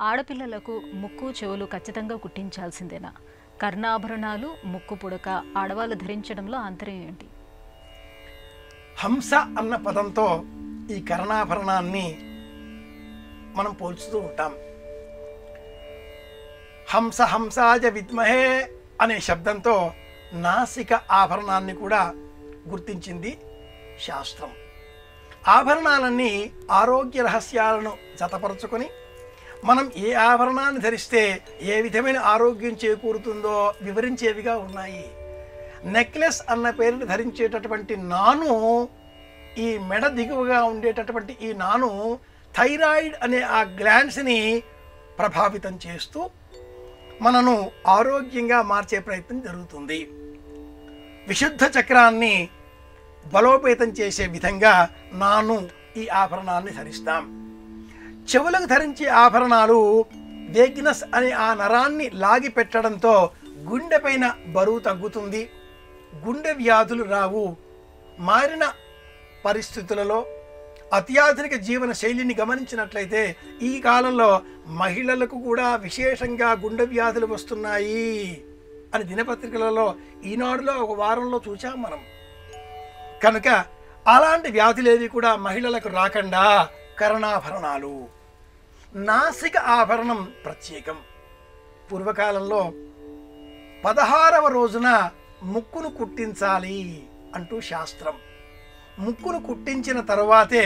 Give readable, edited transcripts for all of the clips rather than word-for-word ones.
ఆడపిల్లలకు ముక్కు చెవులు ఖచ్చితంగా కుట్టించాల్సిందేనా? కర్ణాభరణాలు, ముక్కు పుడక ఆడవాళ్ళు ధరించడంలో ఆంతర్యం ఏంటి? హంస అన్న పదంతో ఈ కర్ణాభరణాన్ని మనం పోల్చుతూ ఉంటాం. హంస హంసాజ విద్మహే అనే శబ్దంతో నాసిక ఆభరణాన్ని కూడా గుర్తించింది శాస్త్రం. ఆభరణాలన్నీ ఆరోగ్య రహస్యాలను జతపరుచుకొని మనం ఏ ఆభరణాన్ని ధరిస్తే ఏ విధమైన ఆరోగ్యం చేకూరుతుందో వివరించేవిగా ఉన్నాయి. నెక్లెస్ అన్న పేరుని ధరించేటటువంటి నాను, ఈ మెడ దిగువగా ఉండేటటువంటి ఈ నాను థైరాయిడ్ అనే ఆ గ్లాండ్స్ని ప్రభావితం చేస్తూ మనను ఆరోగ్యంగా మార్చే ప్రయత్నం జరుగుతుంది. విశుద్ధ చక్రాన్ని బలోపేతం చేసే విధంగా నాను ఈ ఆభరణాన్ని ధరిస్తాం. చెవులకు ధరించే ఆభరణాలు వేగినస్ అనే ఆ నరాన్ని లాగి పెట్టడంతో గుండె పైన బరువు తగ్గుతుంది, గుండె వ్యాధులు రావు. మారిన పరిస్థితులలో అత్యాధునిక జీవన శైలిని గమనించినట్లయితే ఈ కాలంలో మహిళలకు కూడా విశేషంగా గుండె వ్యాధులు వస్తున్నాయి అని దినపత్రికలలో ఈనాడులో ఒక వారంలో చూసాం మనం. కనుక అలాంటి వ్యాధులేవి కూడా మహిళలకు రాకుండా కర్ణాభరణాలు. నాసిక ఆభరణం ప్రత్యేకం. పూర్వకాలంలో 16వ రోజున ముక్కును కుట్టించాలి అంటూ శాస్త్రం. ముక్కును కుట్టించిన తరువాతే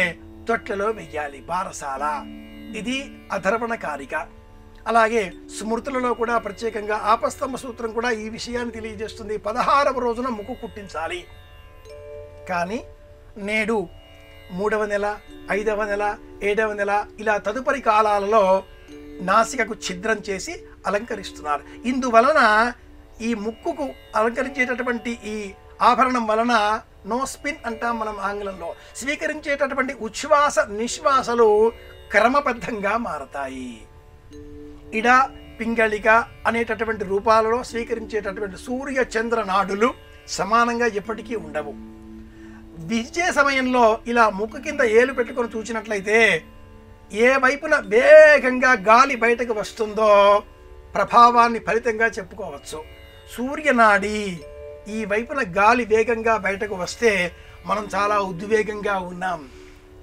తొట్లలో వెయ్యాలి, బారసాల. ఇది అధర్వణ కారిక. అలాగే స్మృతులలో కూడా ప్రత్యేకంగా ఆపస్తంభ సూత్రం కూడా ఈ విషయాన్ని తెలియజేస్తుంది. 16వ రోజున ముక్కు కుట్టించాలి. కానీ నేడు 3వ నెల, 5వ నెల, 7వ నెల ఇలా తదుపరి కాలాలలో నాసికకు ఛిద్రం చేసి అలంకరిస్తున్నారు. ఇందువలన ఈ ముక్కుకు అలంకరించేటటువంటి ఈ ఆభరణం వలన నో స్పిన్ అంటాం మనం ఆంగ్లంలో, స్వీకరించేటటువంటి ఉచ్ఛ్వాస నిశ్వాసలు క్రమబద్ధంగా మారతాయి. ఇడ, పింగళిక అనేటటువంటి రూపాలలో స్వీకరించేటటువంటి సూర్య చంద్ర నాడులు సమానంగా ఎప్పటికీ ఉండవు. విద్య సమయంలో ఇలా ముక్కు కింద ఏలు పెట్టుకొని చూసినట్లయితే ఏ వైపున వేగంగా గాలి బయటకు వస్తుందో ప్రభావాన్ని ఫలితంగా చెప్పుకోవచ్చు. సూర్యనాడి ఈ వైపున గాలి వేగంగా బయటకు వస్తే మనం చాలా ఉద్వేగంగా ఉన్నాం,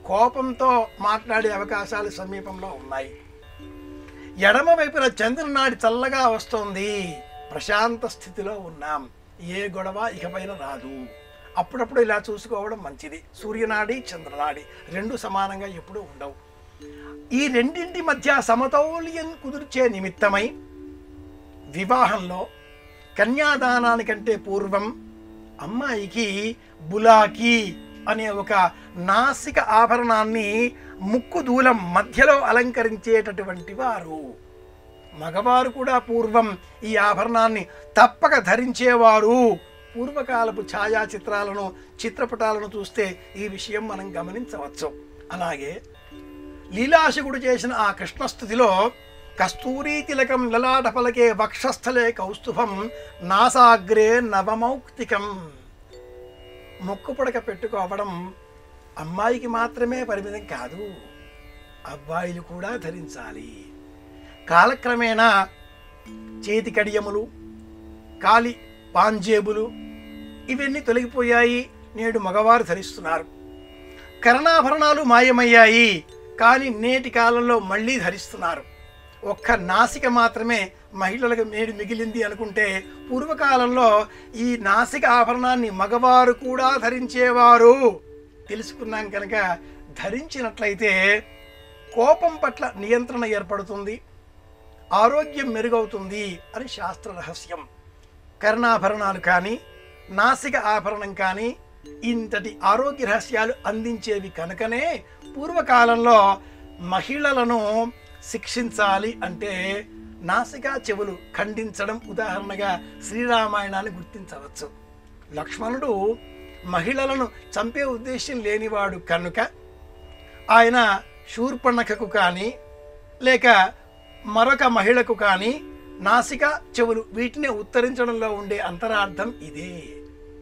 కోపంతో మాట్లాడే అవకాశాలు సమీపంలో ఉన్నాయి. ఎడమ వైపున చంద్రనాడి చల్లగా వస్తోంది, ప్రశాంత స్థితిలో ఉన్నాం, ఏ గొడవ ఇకపైన రాదు. అప్పుడప్పుడు ఇలా చూసుకోవడం మంచిది. సూర్యనాడి, చంద్రనాడి రెండు సమానంగా ఎప్పుడూ ఉండవు. ఈ రెండింటి మధ్య సమతౌల్యం కుదిర్చే నిమిత్తమై వివాహంలో కన్యాదానానికంటే పూర్వం అమ్మాయికి బులాకి అనే ఒక నాసిక ఆభరణాన్ని ముక్కు దూలం మధ్యలో అలంకరించేటటువంటి వారు. మగవారు కూడా పూర్వం ఈ ఆభరణాన్ని తప్పక ధరించేవారు. పూర్వకాలపు ఛాయాచిత్రాలను, చిత్రపటాలను చూస్తే ఈ విషయం మనం గమనించవచ్చు. అలాగే లీలాశకుడు చేసిన ఆ కృష్ణస్తుతిలో కస్తూరీ తిలకం లలాట పలకే వక్షస్థలే కౌస్తుభం నాసాగ్రే నవమౌక్తికం. ముక్కు పుడక పెట్టుకోవడం అమ్మాయికి మాత్రమే పరిమితం కాదు, అబ్బాయిలు కూడా ధరించాలి. కాలక్రమేణా చేతి కడియములు, కాలి పాంజేబులు ఇవన్నీ తొలగిపోయాయి, నేడు మగవారు ధరిస్తున్నారు. కర్ణాభరణాలు మాయమయ్యాయి, కానీ నేటి కాలంలో మళ్ళీ ధరిస్తున్నారు. ఒక్క నాసిక మాత్రమే మహిళలకు నేడు మిగిలింది అనుకుంటే పూర్వకాలంలో ఈ నాసిక ఆభరణాన్ని మగవారు కూడా ధరించేవారు. తెలుసుకున్నాం కనుక ధరించినట్లయితే కోపం పట్ల నియంత్రణ ఏర్పడుతుంది, ఆరోగ్యం మెరుగవుతుంది అని శాస్త్ర రహస్యం. కర్ణాభరణాలు కానీ నాసిక ఆభరణం కానీ ఇంతటి ఆరోగ్య రహస్యాలు అందించేవి కనుకనే పూర్వకాలంలో మహిళలను శిక్షించాలి అంటే నాసికా చెవులు ఖండించడం ఉదాహరణగా శ్రీరామాయణాన్ని గుర్తించవచ్చు. లక్ష్మణుడు మహిళలను చంపే ఉద్దేశం లేనివాడు కనుక ఆయన శూర్పణఖకు కానీ లేక మరొక మహిళకు కానీ నాసిక చెవులు వీటిని ఉత్తరించడంలో ఉండే అంతరార్థం ఇదే.